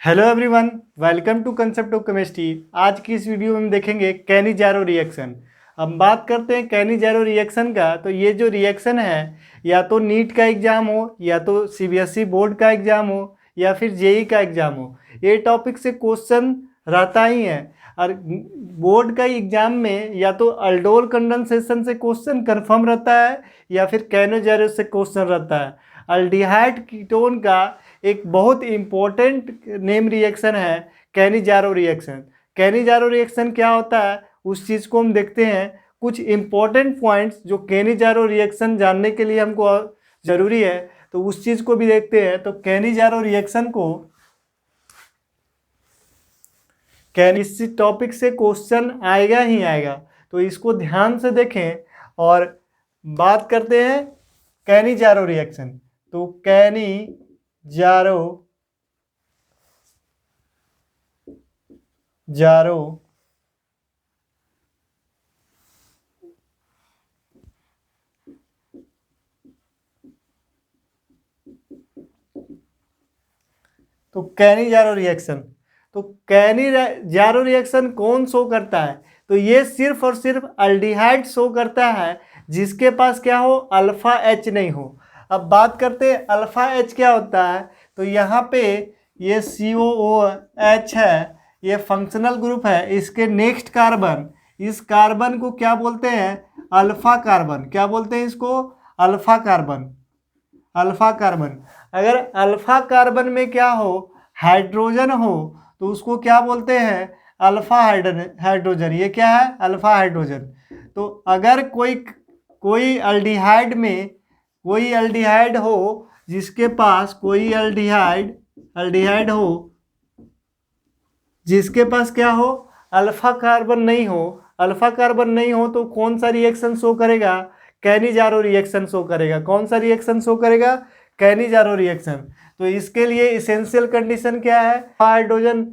Hello everyone, welcome to concept of chemistry. आज की इस वीडियो में हम देखेंगे कैनी-जारो रिएक्शन। अब बात करते हैं कैनी-जारो रिएक्शन का। तो ये जो रिएक्शन है, या तो नीट का एग्ज़ाम हो, या तो सीबीएसई बोर्ड का एग्ज़ाम हो, या फिर जेई का एग्ज़ाम हो, ये टॉपिक से क्वेश्चन रहता ही है। और बोर्ड का एग्ज़ाम में या तो अल्डोल कंडेंसेशन से क्वेश्चन कन्फर्म रहता है, या फिर कैनी-जारो से क्वेश्चन रहता है। अल्डिहाइड कीटोन का एक बहुत इम्पोर्टेंट नेम रिएक्शन है कैनी-जारो रिएक्शन। कैनी-जारो रिएक्शन क्या होता है उस चीज़ को हम देखते हैं। कुछ इम्पोर्टेंट पॉइंट्स जो कैनी-जारो रिएक्शन जानने के लिए हमको ज़रूरी है, तो उस चीज़ को भी देखते हैं। तो कैनी-जारो रिएक्शन को इस टॉपिक से क्वेश्चन आएगा ही आएगा, तो इसको ध्यान से देखें। और बात करते हैं कैनी-जारो रिएक्शन। तो कैनी-जारो तो कैनी-जारो रिएक्शन, तो कैनी-जारो रिएक्शन कौन शो करता है? तो ये सिर्फ और सिर्फ अल्डिहाइड शो करता है जिसके पास क्या हो, अल्फा एच नहीं हो। अब बात करते हैं अल्फा एच क्या होता है। तो यहाँ पे ये COOH है, ये फंक्शनल ग्रुप है। इसके नेक्स्ट कार्बन, इस कार्बन को क्या बोलते हैं? Alpha carbon. क्या बोलते हैं इसको? Alpha carbon. Alpha carbon. अगर अल्फा कार्बन में क्या हो, हाइड्रोजन हो, तो उसको क्या बोलते हैं? Alpha hydrogen. ये क्या है? Alpha hydrogen. तो अगर कोई अल्डिहाइड में कोई अल्डिहाइड हो जिसके पास कोई अल्डिहाइड हो जिसके पास क्या हो, अल्फा कार्बन नहीं हो। अल्फा कार्बन नहीं हो तो कौन सा रिएक्शन शो करेगा? कैनी-जारो रिएक्शन शो करेगा। कौन सा रिएक्शन शो करेगा? कैनी-जारो रिएक्शन। तो इसके लिए इसेंशियल कंडीशन क्या है? हाइड्रोजन।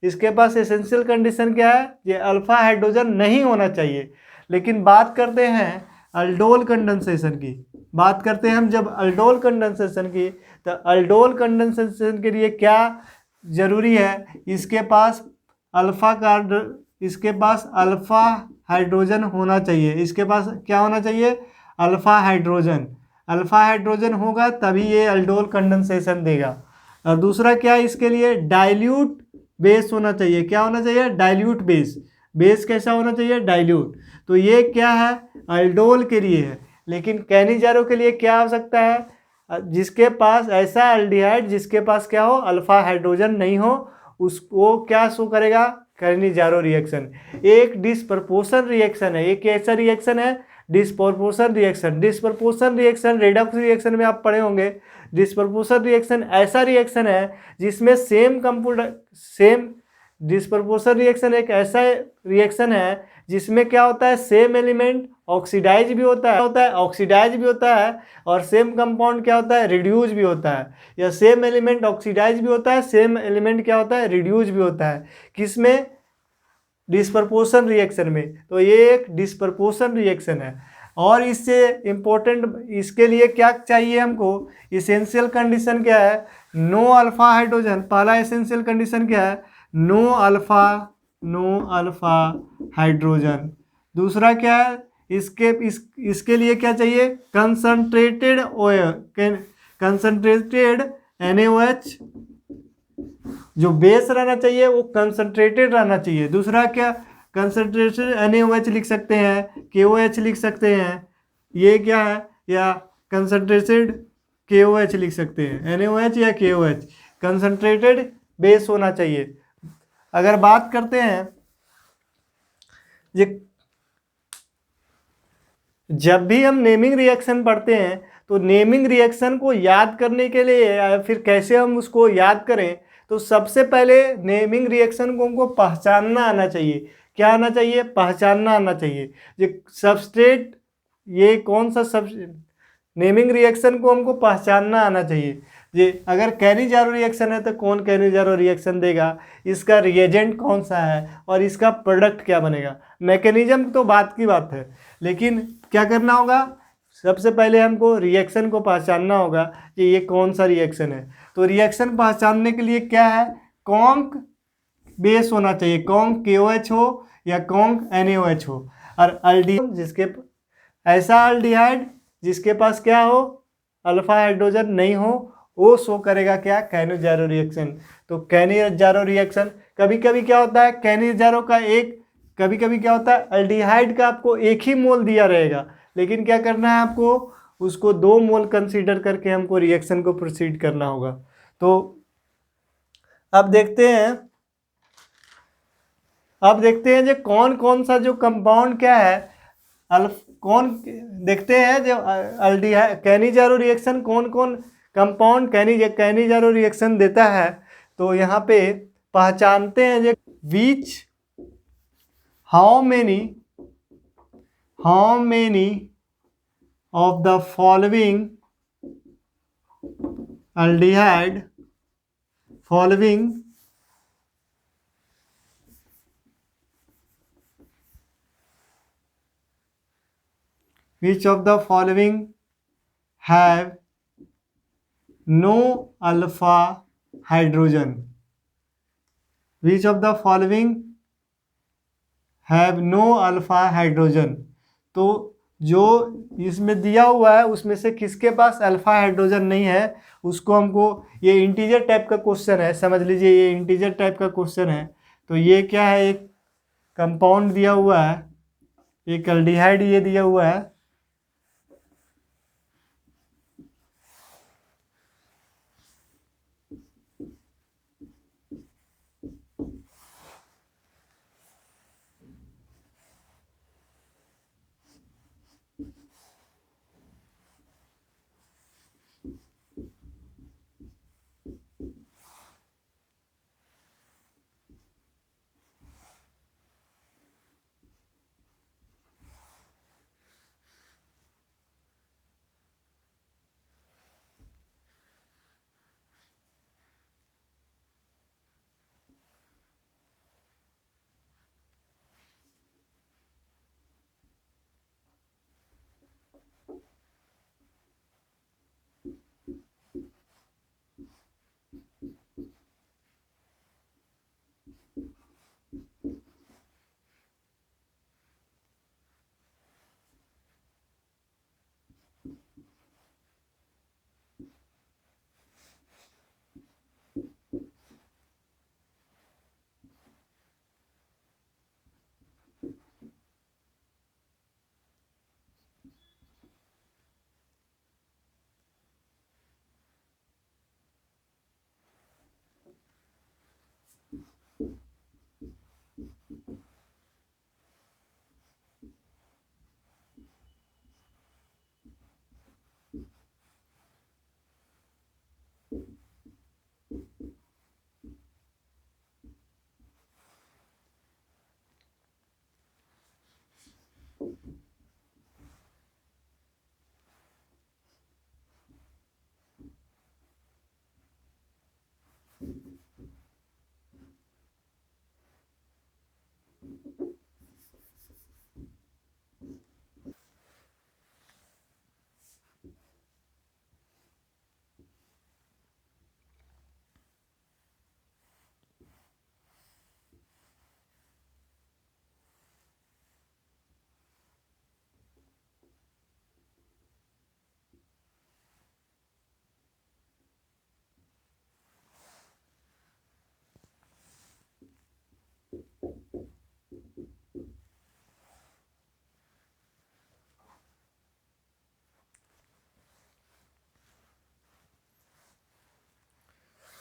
इसके पास एसेंशियल कंडीशन क्या है? ये अल्फा हाइड्रोजन नहीं होना चाहिए। लेकिन बात करते हैं अल्डोल कंडेंसेशन की। बात करते हैं हम जब अल्डोल कंडेंसेशन की, तो अल्डोल कंडेंसेशन के लिए क्या जरूरी है? इसके पास अल्फा हाइड्रोजन होना चाहिए। इसके पास क्या होना चाहिए? Alpha hydrogen. अल्फा हाइड्रोजन होगा तभी ये अल्डोल कंडेंसेशन देगा। और दूसरा क्या है इसके लिए? डाइल्यूट बेस होना चाहिए। क्या होना चाहिए? Dilute base. बेस कैसा होना चाहिए? डाइल्यूट। तो ये क्या है? अल्डोल के लिए है। लेकिन कैनी-जारो के लिए क्या हो सकता है? जिसके पास ऐसा अल्डिहाइड जिसके पास क्या हो, अल्फा हाइड्रोजन नहीं हो, उसको क्या शो करेगा? कैनी-जारो रिएक्शन। एक डिस्प्रपोर्शन रिएक्शन है। एक कैसा रिएक्शन है? डिस्प्रपोर्शन रिएक्शन। डिस्प्रपोर्शन रिएक्शन रेडॉक्स रिएक्शन में आप पढ़े होंगे। डिस्प्रपोर्शन रिएक्शन ऐसा रिएक्शन है जिसमें डिस्प्रपोर्शन रिएक्शन एक ऐसा रिएक्शन है जिसमें क्या होता है, सेम एलिमेंट ऑक्सीडाइज भी होता है और सेम कंपाउंड क्या होता है, रिड्यूज भी होता है। या सेम एलिमेंट ऑक्सीडाइज भी होता है, सेम एलिमेंट क्या होता है, रिड्यूज भी होता है। किसमें? डिस्प्रपोर्शन रिएक्शन में। तो ये एक डिस्प्रपोर्शन रिएक्शन है। और इससे इम्पोर्टेंट इसके लिए क्या चाहिए हमको? इसेंशियल कंडीशन क्या है? No alpha hydrogen. पहला इसेंशियल कंडीशन क्या है? No alpha hydrogen. दूसरा क्या है? इसके लिए क्या चाहिए? Concentrated NaOH। जो बेस रहना चाहिए वो कंसंट्रेटेड रहना चाहिए। दूसरा क्या? कंसंट्रेटेड NaOH लिख सकते हैं, KOH लिख सकते हैं। ये क्या है? या कंसंट्रेटेड KOH लिख सकते हैं, NaOH या KOH। कंसंट्रेटेड बेस होना चाहिए। अगर बात करते हैं ये, जब भी हम नेमिंग रिएक्शन पढ़ते हैं तो नेमिंग रिएक्शन को याद करने के लिए या फिर कैसे हम उसको याद करें, तो सबसे पहले नेमिंग रिएक्शन को हमको पहचानना आना चाहिए। क्या आना चाहिए? पहचानना आना चाहिए। ये सबस्ट्रेट, ये कौन सा सब नेमिंग रिएक्शन को हमको पहचानना आना चाहिए। ये अगर कैनी-जारो रिएक्शन है तो कौन कैनी-जारो रिएक्शन देगा, इसका रिएजेंट कौन सा है, और इसका प्रोडक्ट क्या बनेगा। मैकेनिज्म तो बात की बात है, लेकिन क्या करना होगा? सबसे पहले हमको रिएक्शन को पहचानना होगा कि ये कौन सा रिएक्शन है। तो रिएक्शन पहचानने के लिए क्या है? कॉन्क बेस होना चाहिए, कॉन्क KOH हो या कॉन्क NaOH हो। और अल्डिहाइड जिसके ऐसा अल्डिहाइड जिसके पास क्या हो, अल्फा हाइड्रोजन नहीं हो, वो शो करेगा क्या, कैनिजारो रिएक्शन। तो कैनिजारो रिएक्शन कभी कभी क्या होता है, कैनिजारो का एक कभी कभी क्या होता है, अल्डिहाइड का आपको एक ही मोल दिया रहेगा, लेकिन क्या करना है आपको, उसको 2 मोल कंसीडर करके हमको रिएक्शन को प्रोसीड करना होगा। तो अब देखते हैं जो कौन कौन सा जो कंपाउंड क्या है, कौन देखते हैं जो अल्डिहाइड कैनिजारो रिएक्शन कौन कौन कंपाउंड कैनिजारो रिएक्शन देता है। तो यहाँ पे पहचानते हैं जो विच how many of the following aldehyde which of the following have no alpha hydrogen, which of the following have no alpha hydrogen। तो जो इसमें दिया हुआ है उसमें से किसके पास अल्फा हाइड्रोजन नहीं है, उसको हमको, ये इंटीजर टाइप का क्वेश्चन है, समझ लीजिए ये इंटीजर टाइप का क्वेश्चन है। तो ये क्या है, एक कंपाउंड दिया हुआ है, एक अल्डिहाइड ये दिया हुआ है,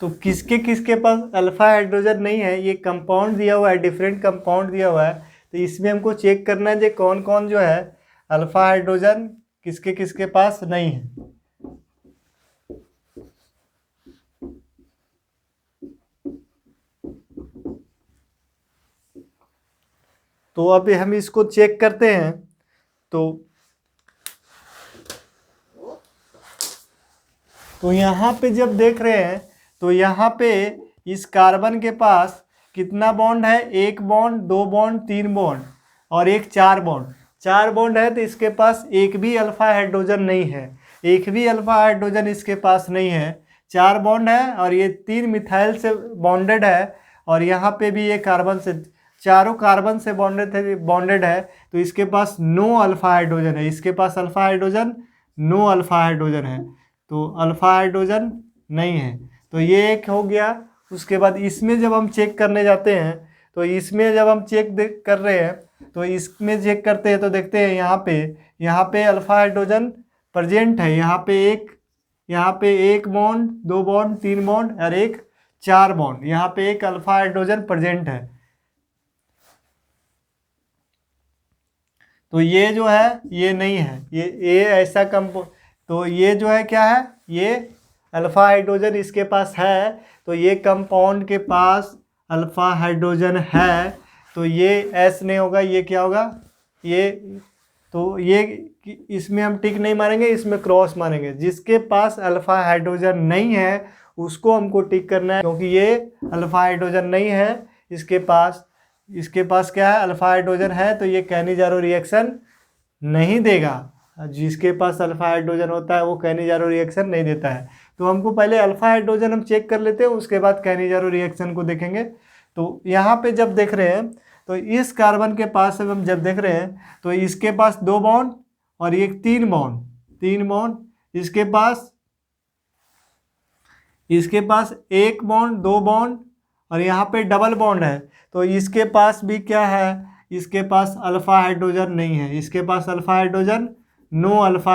तो किसके किसके पास अल्फा हाइड्रोजन नहीं है, ये कंपाउंड दिया हुआ है, डिफरेंट कंपाउंड दिया हुआ है। तो इसमें हमको चेक करना है जो कौन कौन जो है अल्फा हाइड्रोजन किसके किसके पास नहीं है। तो अभी हम इसको चेक करते हैं। तो यहाँ पे जब देख रहे हैं तो यहाँ पे इस कार्बन के पास कितना बॉन्ड है, 1 बॉन्ड, 2 बॉन्ड, 3 बॉन्ड और एक 4 बॉन्ड। 4 बॉन्ड है तो इसके पास एक भी अल्फा हाइड्रोजन नहीं है, एक भी अल्फा हाइड्रोजन इसके पास नहीं है। 4 बॉन्ड है और ये 3 मिथाइल से बॉन्डेड है, और यहाँ पे भी ये कार्बन से, चारों कार्बन से बॉन्डेड है, तो इसके पास नो अल्फा हाइड्रोजन है, इसके पास alpha hydrogen, no alpha hydrogen है, तो अल्फा हाइड्रोजन नहीं है। तो ये एक हो गया। उसके बाद इसमें जब हम चेक करने जाते हैं, तो इसमें जब हम चेक कर रहे हैं, तो इसमें चेक करते हैं तो देखते हैं यहाँ पे अल्फा हाइड्रोजन प्रेजेंट है, यहाँ पे एक बॉन्ड, 2 बॉन्ड, 3 बॉन्ड और एक 4 बॉन्ड, यहाँ पे एक अल्फा हाइड्रोजन प्रेजेंट है। तो ये जो है ये नहीं है, ये ऐसा तो ये जो है क्या है, ये अल्फा हाइड्रोजन इसके पास है, तो ये कंपाउंड के पास अल्फा हाइड्रोजन है, तो ये S नहीं होगा, ये क्या होगा, ये, तो ये इसमें हम टिक नहीं मारेंगे, इसमें क्रॉस मारेंगे। जिसके पास अल्फा हाइड्रोजन नहीं है उसको हमको टिक करना है, क्योंकि ये अल्फा हाइड्रोजन नहीं है इसके पास क्या है, अल्फा हाइड्रोजन है, तो ये कैनिजारो रिएक्शन नहीं देगा। जिसके पास अल्फा हाइड्रोजन होता है वो कैनिजारो रिएक्शन नहीं देता है। तो हमको पहले अल्फा हाइड्रोजन हम चेक कर लेते हैं, उसके बाद कैनिजारो रिएक्शन को देखेंगे। तो यहाँ पे जब देख रहे हैं, तो इस कार्बन के पास हम जब देख रहे हैं, तो इसके पास 2 बॉन्ड और एक 3 बॉन्ड, इसके पास 1 बॉन्ड, 2 बॉन्ड और यहाँ पे डबल बॉन्ड है, तो इसके पास भी क्या है, इसके पास अल्फा हाइड्रोजन नहीं है, इसके पास alpha hydrogen, no alpha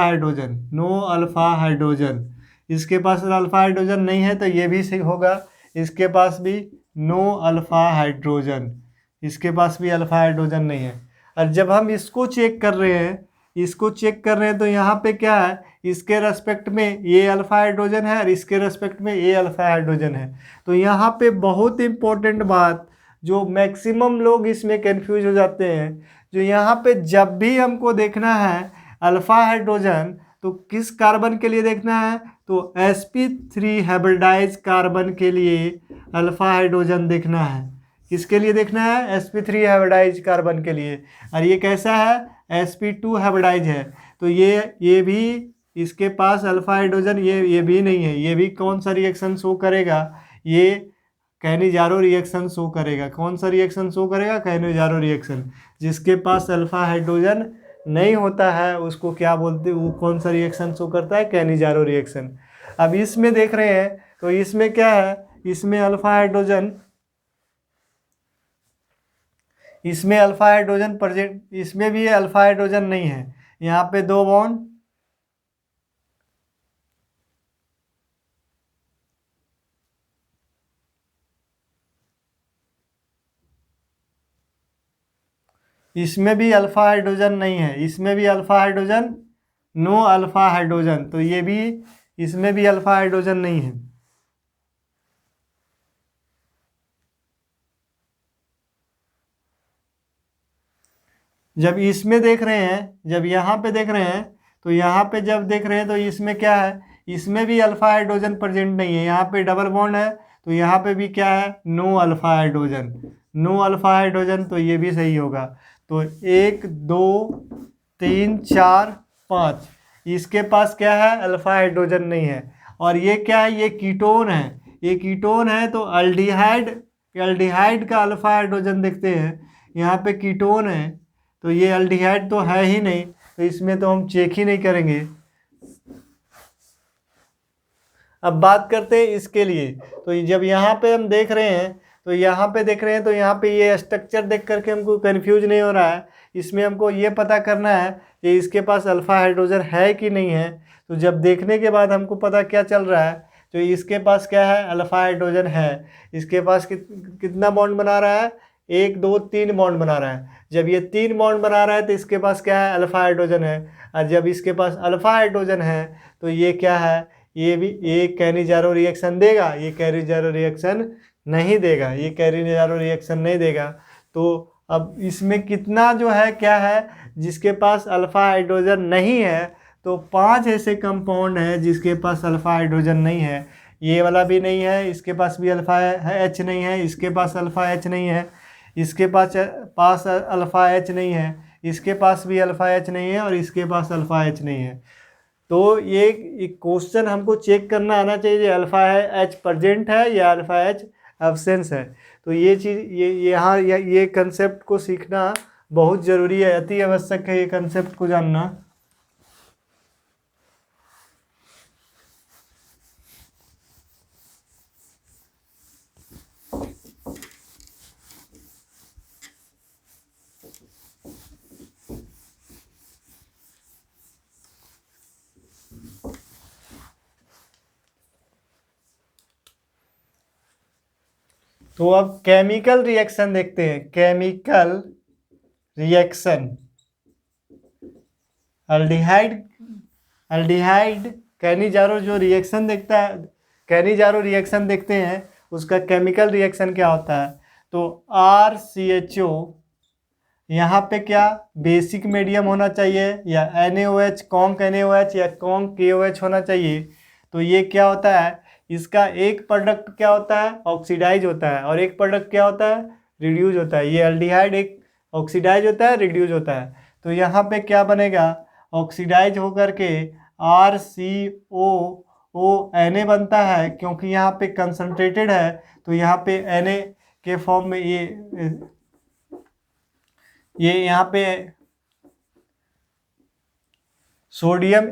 hydrogen, इसके पास अल्फा हाइड्रोजन नहीं है, तो ये भी सही होगा। इसके पास भी नो अल्फा हाइड्रोजन, इसके पास भी अल्फा हाइड्रोजन नहीं है। और जब हम इसको चेक कर रहे हैं, तो यहाँ पे क्या है, इसके रेस्पेक्ट में ये अल्फा हाइड्रोजन है और इसके रेस्पेक्ट में ये अल्फा हाइड्रोजन है। तो यहाँ पे बहुत इंपॉर्टेंट बात, जो मैक्सिमम लोग इसमें कंफ्यूज हो जाते हैं, जो यहाँ पे जब भी हमको देखना है अल्फा हाइड्रोजन, तो किस कार्बन के लिए देखना है, तो sp3 हाइब्रिडाइज कार्बन के लिए अल्फा हाइड्रोजन देखना है। किसके लिए देखना है, sp3 हाइब्रिडाइज कार्बन के लिए। और ये कैसा है, sp2 हाइब्रिडाइज है, तो ये भी इसके पास अल्फा हाइड्रोजन, ये भी नहीं है, ये भी कौन सा रिएक्शन शो करेगा, ये कैनिजारो रिएक्शन शो करेगा। कौन सा रिएक्शन शो करेगा, कैनिजारो रिएक्शन। जिसके पास अल्फा हाइड्रोजन नहीं होता है उसको क्या बोलते हैं, वो कौन सा रिएक्शन शो करता है, कैनिजारो रिएक्शन। अब इसमें देख रहे हैं, तो इसमें क्या है, इसमें अल्फा हाइड्रोजन प्रेजेंट, इसमें भी अल्फा हाइड्रोजन नहीं है, यहाँ पे 2 बॉन्ड, इसमें भी अल्फा हाइड्रोजन नहीं है, इसमें भी alpha hydrogen, no alpha hydrogen, तो ये भी, इसमें भी अल्फा हाइड्रोजन नहीं है। जब इसमें देख रहे हैं, जब यहाँ पे देख रहे हैं, तो यहाँ पे जब देख रहे हैं, तो इसमें क्या है, इसमें भी अल्फा हाइड्रोजन प्रेजेंट नहीं है, यहाँ पे डबल बॉन्ड है, तो यहाँ पे भी क्या है, नो अल्फा हाइड्रोजन, तो ये भी सही होगा। तो 1 2 3 4 5, इसके पास क्या है, अल्फा हाइड्रोजन नहीं है। और ये क्या है, ये कीटोन है, तो अल्डिहाइड का अल्फा हाइड्रोजन देखते हैं, यहाँ पे कीटोन है, तो ये अल्डिहाइड तो है ही नहीं, तो इसमें तो हम चेक ही नहीं करेंगे। अब बात करते हैं इसके लिए। तो जब यहाँ पे हम देख रहे हैं, तो यहाँ पे ये स्ट्रक्चर देख करके हमको कंफ्यूज नहीं हो रहा है। इसमें हमको ये पता करना है कि इसके पास अल्फा हाइड्रोजन है कि नहीं है। तो जब देखने के बाद हमको पता क्या चल रहा है, तो इसके पास क्या है, अल्फा हाइड्रोजन है। इसके पास कितना बॉन्ड बना रहा है, 1 2 3 बॉन्ड बना रहा है। जब ये 3 बॉन्ड बना रहा है तो इसके पास क्या है, अल्फा हाइड्रोजन है। और जब इसके पास अल्फा हाइड्रोजन है तो ये क्या है, ये कैनिजारो रिएक्शन देगा, ये कैनिजारो रिएक्शन नहीं देगा, ये कैनिजारो रिएक्शन नहीं देगा। तो अब इसमें कितना जो है क्या है, जिसके पास अल्फा हाइड्रोजन नहीं है, तो 5 ऐसे कंपाउंड है जिसके पास अल्फा हाइड्रोजन नहीं है। ये वाला भी नहीं है, इसके पास भी अल्फा H नहीं है, इसके पास अल्फा H नहीं है, इसके पास अल्फा H नहीं है, इसके पास भी अल्फा H नहीं है और इसके पास अल्फा H नहीं है। तो ये क्वेश्चन हमको चेक करना आना चाहिए अल्फा है एच प्रेजेंट है या अल्फा एच एब्सेंस है। तो ये चीज़ ये कंसेप्ट को सीखना बहुत ज़रूरी है, अति आवश्यक है ये कंसेप्ट को जानना। तो अब केमिकल रिएक्शन देखते हैं। केमिकल रिएक्शन अल्डिहाइड कैनिजारो जो रिएक्शन देखता है, कैनिजारो रिएक्शन देखते हैं, उसका केमिकल रिएक्शन क्या होता है। तो RCHO यहाँ पे क्या बेसिक मीडियम होना चाहिए या NaOH कॉन्क NaOH या कॉन्क KOH होना चाहिए। तो ये क्या होता है, इसका एक प्रोडक्ट क्या होता है ऑक्सीडाइज होता है और एक प्रोडक्ट क्या होता है रिड्यूज होता है। ये अल्डिहाइड एक ऑक्सीडाइज होता है रिड्यूज होता है। तो यहाँ पे क्या बनेगा ऑक्सीडाइज होकर के RCOONA बनता है, क्योंकि यहाँ पे कंसनट्रेटेड है तो यहाँ पे Na के फॉर्म में ये यहाँ पे सोडियम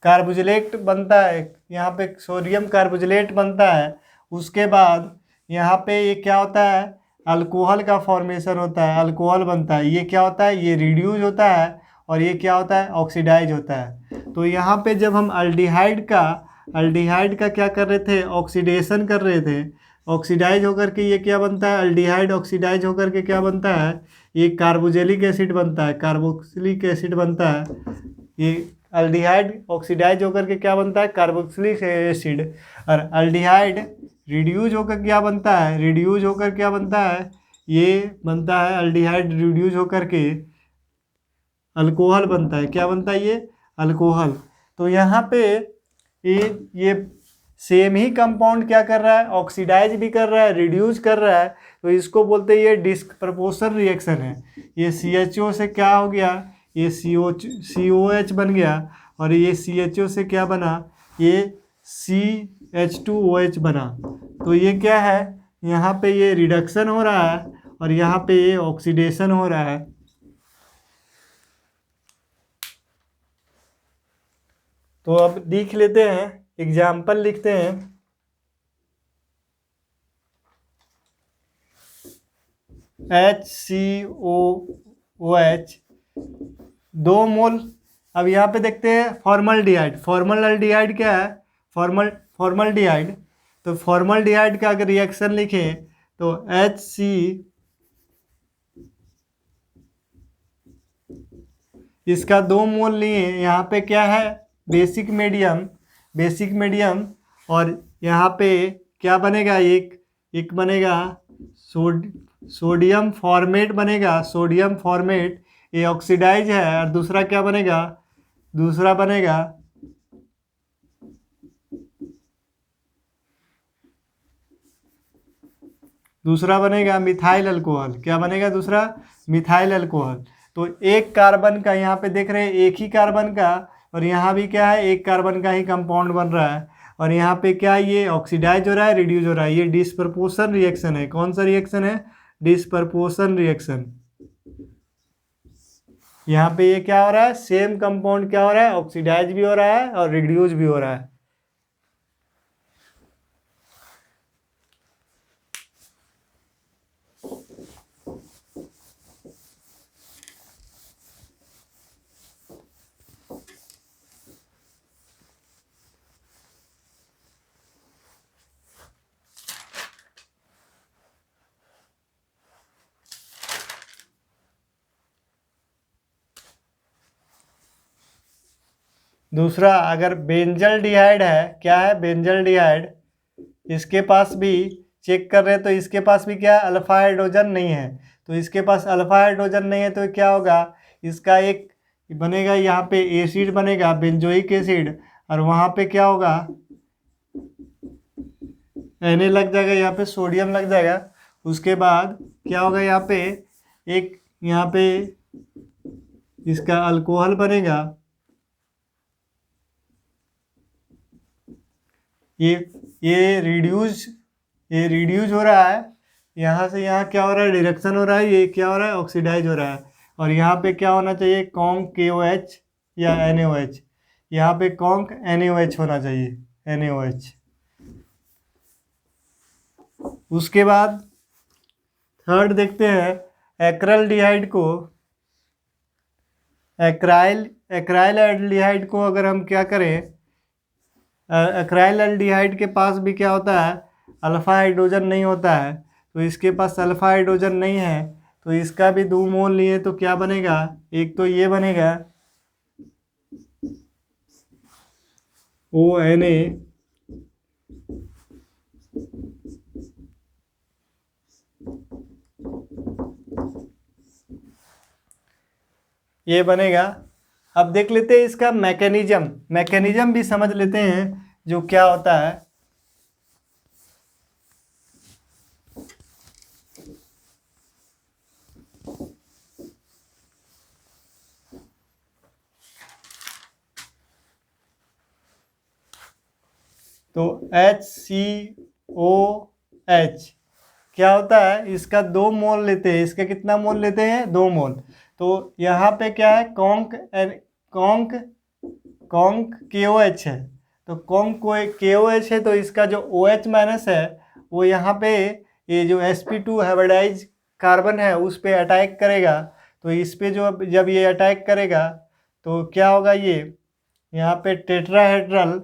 कार्बोजिलेट बनता है, यहाँ पे सोडियम कार्बोजिलेट बनता है। उसके बाद यहाँ पे ये क्या होता है अल्कोहल का फॉर्मेशन होता है, अल्कोहल बनता है। ये क्या होता है ये रिड्यूज होता है और ये क्या होता है ऑक्सीडाइज होता है। तो यहाँ पे जब हम अल्डिहाइड का क्या कर रहे थे ऑक्सीडेशन कर रहे थे, ऑक्सीडाइज होकर के ये क्या बनता है अल्डिहाइड ऑक्सीडाइज होकर के क्या बनता है ये कार्बोक्सिलिक एसिड बनता है, कार्बोक्सिलिक एसिड बनता है। ये अल्डिहाइड ऑक्सीडाइज होकर के क्या बनता है कार्बोक्सिलिक एसिड, और अल्डिहाइड रिड्यूज होकर क्या बनता है रिड्यूज होकर क्या बनता है ये बनता है अल्डिहाइड रिड्यूज होकर के अल्कोहल बनता है। क्या बनता है ये अल्कोहल। तो यहाँ पे ये सेम ही कंपाउंड क्या कर रहा है ऑक्सीडाइज भी कर रहा है रिड्यूस कर रहा है। तो इसको बोलते हैं ये डिस्प्रपोर्शन रिएक्शन है। ये CHO से क्या हो गया ये COH बन गया और ये CHO से क्या बना ये CH2OH बना। तो ये क्या है यहाँ पे ये रिडक्शन हो रहा है और यहाँ पे ये ऑक्सीडेशन हो रहा है। तो अब लिख लेते हैं एग्जाम्पल लिखते हैं। HCOOH 2 मोल। अब यहाँ पे देखते हैं फॉर्मल्डिहाइड। फॉर्मल्डिहाइड क्या है फॉर्मल्डिहाइड। तो फॉर्मल्डिहाइड का अगर रिएक्शन लिखें तो HC इसका 2 मोल लिए। यहाँ पे क्या है बेसिक मीडियम और यहाँ पे क्या बनेगा एक बनेगा सोडियम फॉर्मेट बनेगा, सोडियम फॉर्मेट ये ऑक्सीडाइज है। और दूसरा क्या बनेगा दूसरा बनेगा मिथाइल अल्कोहल। क्या बनेगा दूसरा मिथाइल अल्कोहल। तो एक कार्बन का यहाँ पे देख रहे हैं एक ही कार्बन का, और यहाँ भी क्या है एक कार्बन का ही कंपाउंड बन रहा है और यहाँ पे क्या है ये ऑक्सीडाइज हो रहा है रिड्यूज हो रहा है। ये डिस्प्रपोर्शन रिएक्शन है। कौन सा रिएक्शन है डिस्प्रपोर्शन रिएक्शन। यहाँ पे ये क्या हो रहा है सेम कंपाउंड क्या हो रहा है ऑक्सीडाइज भी हो रहा है और रिड्यूज भी हो रहा है। दूसरा अगर बेंजल्डिहाइड है, क्या है बेंजल्डिहाइड, इसके पास भी चेक कर रहे हैं तो इसके पास भी क्या अल्फा हाइड्रोजन नहीं है। तो इसके पास अल्फा हाइड्रोजन नहीं है तो क्या होगा इसका एक बनेगा यहाँ पे एसिड बनेगा बेंजोइक एसिड, और वहाँ पे क्या होगा Na लग जाएगा, यहाँ पे सोडियम लग जाएगा। उसके बाद क्या होगा यहाँ पे इसका अल्कोहल बनेगा ये ये रिड्यूज हो रहा है, यहाँ से यहाँ क्या हो रहा है, डिडक्शन हो रहा है, ये क्या हो रहा है, ऑक्सीडाइज हो रहा है। और यहाँ पे क्या होना चाहिए, कॉन्क KOH या NaOH, यहाँ पे कॉन्क NaOH होना चाहिए, NaOH। उसके बाद थर्ड देखते हैं, एक्राइलडिहाइड को, एक्राइल एल्डिहाइड को अगर हम क्या करें, एक्राइल एल्डिहाइड के पास भी क्या होता है, अल्फा हाइड्रोजन नहीं होता है, तो इसके पास अल्फा हाइड्रोजन नहीं है, तो इसका भी 2 मोल लिए तो क्या बनेगा, एक तो ये बनेगा ONA ये बनेगा। अब देख लेते हैं इसका मैकेनिज्म भी समझ लेते हैं जो क्या होता है। तो HCOH क्या होता है, इसका 2 मोल लेते हैं, इसका कितना मोल लेते हैं, 2 मोल। तो यहाँ पे क्या है, कॉन्क KOH है, तो कॉन्क KOH है, तो इसका जो OH माइनस है वो यहाँ पे ये जो sp2 हाइब्रिडाइज कार्बन है उस पे अटैक करेगा। तो इस पे जब ये अटैक करेगा तो क्या होगा, ये यहाँ पे टेट्राहेड्रल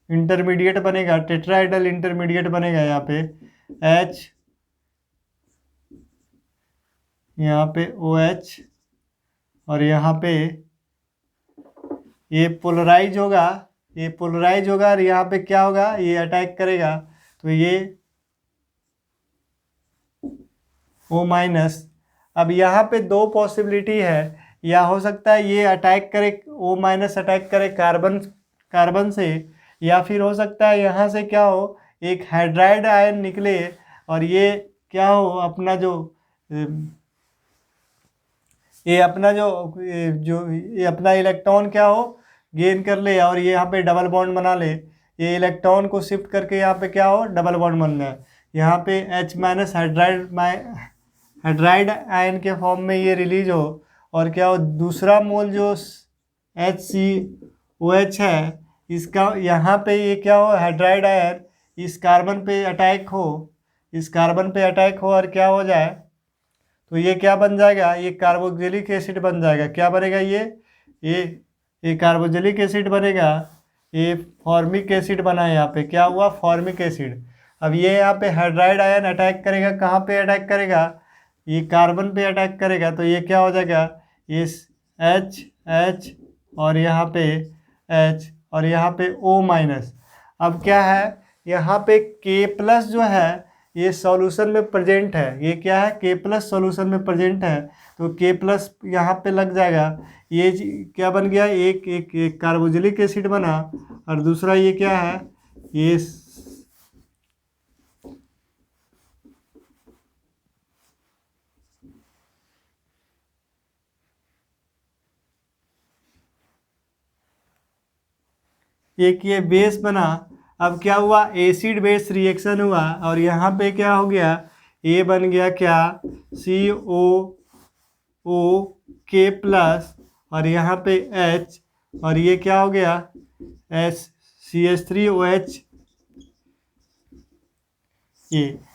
इंटरमीडिएट बनेगा, टेट्राहेड्रल इंटरमीडिएट बनेगा यहाँ पे H, यहाँ पे OH, और यहाँ पे ये पोलराइज होगा, और यहाँ पे क्या होगा, ये अटैक करेगा, तो ये O माइनस। अब यहाँ पे 2 पॉसिबिलिटी है, या हो सकता है ये अटैक करे, O माइनस अटैक करे कार्बन से, या फिर हो सकता है यहाँ से क्या हो, एक हाइड्राइड आयन निकले और ये क्या हो, अपना जो ये अपना इलेक्ट्रॉन क्या हो, गेन कर ले, और ये यहाँ पे डबल बॉन्ड बना ले, ये इलेक्ट्रॉन को शिफ्ट करके यहाँ पे क्या हो, डबल बॉन्ड बन जाए, यहाँ पे H माइनस हाइड्राइड आयन के फॉर्म में ये रिलीज हो, और क्या हो, दूसरा मोल जो HCOH है इसका यहाँ पे ये क्या हो, हाइड्राइड आयन इस कार्बन पे अटैक हो, और क्या हो जाए, तो ये क्या बन जाएगा, ये कार्बोक्सिलिक एसिड बन जाएगा। क्या बनेगा, ये कार्बोक्सिलिक एसिड बनेगा, ये फॉर्मिक एसिड बना है, यहाँ पे क्या हुआ, फॉर्मिक एसिड। अब ये यहाँ पे हाइड्राइड आयन अटैक करेगा, कहाँ पे अटैक करेगा, ये कार्बन पे अटैक करेगा, तो ये क्या हो जाएगा, ये H और यहाँ पे H और यहाँ पे O माइनस। अब क्या है, यहाँ पे K+ जो है ये सॉल्यूशन में प्रेजेंट है, ये क्या है, K+ सॉल्यूशन में प्रेजेंट है, तो K+ यहाँ पे लग जाएगा, ये क्या बन गया, एक कार्बोक्सिलिक एसिड बना, और दूसरा ये क्या है, ये बेस बना। अब क्या हुआ, एसिड बेस रिएक्शन हुआ, और यहाँ पे क्या हो गया, ये बन गया क्या, COOK+, और यहाँ पे H, और ये क्या हो गया, CH3OH।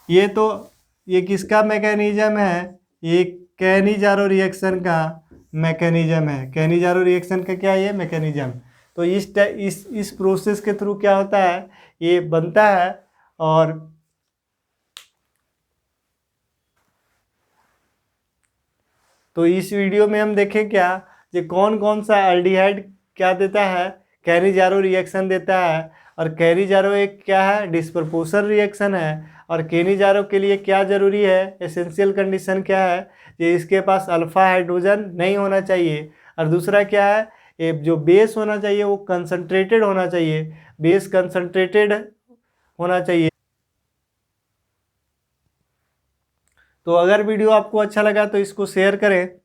ये तो ये किसका मैकेनिज्म है, ये कैनिजारो रिएक्शन का मैकेनिज्म है। कैनिजारो रिएक्शन का क्या है, ये मैकेनिज्म। तो इस प्रोसेस के थ्रू क्या होता है, ये बनता है। और तो इस वीडियो में हम देखें क्या, ये कौन कौन सा एल्डिहाइड क्या देता है, कैनिजारो रिएक्शन देता है। और कैनिजारो एक क्या है, डिस्प्रपोर्शनल रिएक्शन है। और कैनिजारो के लिए क्या ज़रूरी है, एसेंशियल कंडीशन क्या है, ये इसके पास अल्फा हाइड्रोजन नहीं होना चाहिए। और दूसरा क्या है, ये जो बेस होना चाहिए वो कंसंट्रेटेड होना चाहिए, बेस कंसंट्रेटेड होना चाहिए। तो अगर वीडियो आपको अच्छा लगा तो इसको शेयर करें।